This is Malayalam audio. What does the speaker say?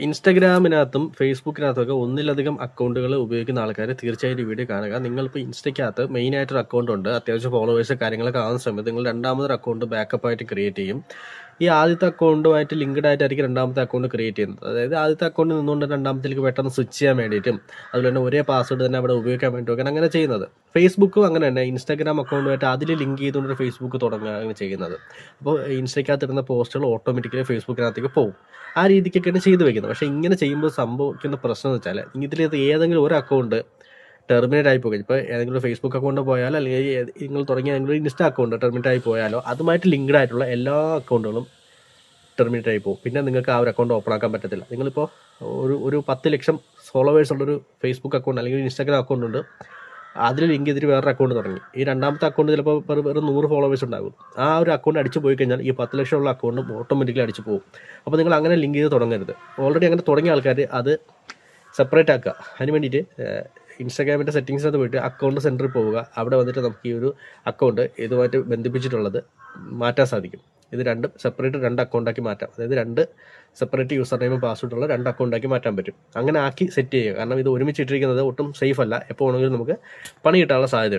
ഇൻസ്റ്റഗ്രാമിനകത്തും ഫേസ്ബുക്കിനകത്തൊക്കെ ഒന്നിലധികം അക്കൗണ്ടുകൾ ഉപയോഗിക്കുന്ന ആൾക്കാർ തീർച്ചയായും ഈ വീഡിയോ കാണുക. നിങ്ങളിപ്പോൾ ഇൻസ്റ്റയ്ക്കകത്ത് മെയിനായിട്ടൊരു അക്കൗണ്ട് ഉണ്ട്, അത്യാവശ്യം ഫോളോവേഴ്സ് കാര്യങ്ങളൊക്കെ ആവുന്ന സമയത്ത് നിങ്ങൾ രണ്ടാമതൊരു അക്കൗണ്ട് ബാക്കപ്പ് ആയിട്ട് ക്രിയേറ്റ് ചെയ്യും. ഈ ആദ്യത്തെ അക്കൗണ്ടുമായിട്ട് ലിങ്ക്ഡ് ആയിട്ടായിരിക്കും രണ്ടാമത്തെ അക്കൗണ്ട് ക്രിയേറ്റ് ചെയ്യുന്നത്. അതായത് ആദ്യത്തെ അക്കൗണ്ട് നിന്നുകൊണ്ട് രണ്ടാമത്തേക്ക് പെട്ടെന്ന് സ്വിച്ച് ചെയ്യാൻ വേണ്ടിയിട്ടും അതുപോലെ തന്നെ ഒരേ പാസ്വേഡ് തന്നെ അവിടെ ഉപയോഗിക്കാൻ വേണ്ടിയിട്ടൊക്കെ അങ്ങനെ ചെയ്യുന്നത്. ഫേസ്ബുക്കും അങ്ങനെ തന്നെ ഇൻസ്റ്റാഗ്രാം അക്കൗണ്ടുമായിട്ട് അതിൽ ലിങ്ക് ചെയ്തുകൊണ്ട് ഫേസ്ബുക്ക് തുടങ്ങുകയാണ് ചെയ്യുന്നത്. അപ്പോൾ ഇൻസ്റ്റയ്ക്കകത്ത് ഇടുന്ന പോസ്റ്റുകൾ ഓട്ടോമാറ്റിക്കലി ഫേസ്ബുക്കിനകത്തേക്ക് പോകും. ആ രീതിക്കൊക്കെയാണ് ചെയ്തു വെക്കുന്നത്. പക്ഷേ ഇങ്ങനെ ചെയ്യുമ്പോൾ സംഭവിക്കുന്ന പ്രശ്നം എന്ന് വെച്ചാൽ ഇതിൽ ഏതെങ്കിലും ഒരു അക്കൗണ്ട് ടെർമിനേറ്റ് ആയി പോകും. ഇപ്പോൾ ഏതെങ്കിലും ഫേസ്ബുക്ക് അക്കൗണ്ട് പോയാലോ അല്ലെങ്കിൽ നിങ്ങൾ തുടങ്ങിയ ഏതെങ്കിലും ഇൻസ്റ്റ അക്കൗണ്ട് ടെർമിനേറ്റ് ആയി പോയാലോ അതുമായിട്ട് ലിങ്ക്ഡ് ആയിട്ടുള്ള എല്ലാ അക്കൗണ്ടുകളും ടെർമിനേറ്റ് ആയി പോകും. പിന്നെ നിങ്ങൾക്ക് ആ ഒരു അക്കൗണ്ട് ഓപ്പൺ ആക്കാൻ പറ്റത്തില്ല. നിങ്ങളിപ്പോൾ ഒരു 10 ലക്ഷം ഫോളോവേഴ്സ് ഉള്ളൊരു ഫേസ്ബുക്ക് അക്കൗണ്ട് അല്ലെങ്കിൽ ഇൻസ്റ്റാഗ്രാം അക്കൗണ്ട് ഉണ്ട്, അതിൽ ലിങ്ക് ചെയ്തിട്ട് വേറൊരു അക്കൗണ്ട് തുടങ്ങി. ഈ രണ്ടാമത്തെ അക്കൗണ്ട് ചിലപ്പോൾ വെറും 100 ഫോളോവേഴ്സ് ഉണ്ടാകും. ആ ഒരു അക്കൗണ്ട് അടിച്ചു പോയി കഴിഞ്ഞാൽ ഈ 10 ലക്ഷം ഉള്ള അക്കൗണ്ടും ഓട്ടോമാറ്റിക്കലി അടിച്ചു പോകും. അപ്പോൾ നിങ്ങൾ അങ്ങനെ ലിങ്ക് ചെയ്ത് തുടങ്ങരുത്. ഓൾറെഡി അങ്ങനെ തുടങ്ങിയ ആൾക്കാർ അത് സെപ്പറേറ്റ് ആക്കുക. അതിന് വേണ്ടിയിട്ട് ഇൻസ്റ്റാഗ്രാമിൻ്റെ സെറ്റിങ്സിനകത്ത് പോയിട്ട് അക്കൗണ്ട് സെൻറ്ററിൽ പോവുക. അവിടെ വന്നിട്ട് നമുക്ക് ഈ ഒരു അക്കൗണ്ട് ഇതുമായിട്ട് ബന്ധിപ്പിച്ചിട്ടുള്ളത് മാറ്റാൻ സാധിക്കും. ഇത് രണ്ടും സെപ്പറേറ്റ് 2 അക്കൗണ്ടാക്കി മാറ്റാം. അതായത് 2 സെപ്പറേറ്റ് യൂസർ നെയിമും പാസ്വേഡുള്ള 2 അക്കൗണ്ടാക്കി മാറ്റാൻ പറ്റും. അങ്ങനെ ആക്കി സെറ്റ് ചെയ്യുക. കാരണം ഇത് ഒരുമിച്ച് ഇട്ടിരിക്കുന്നത് ഒട്ടും സേഫ് അല്ല. എപ്പോൾ വേണമെങ്കിലും നമുക്ക് പണി കിട്ടാനുള്ള സാധ്യതയുണ്ട്.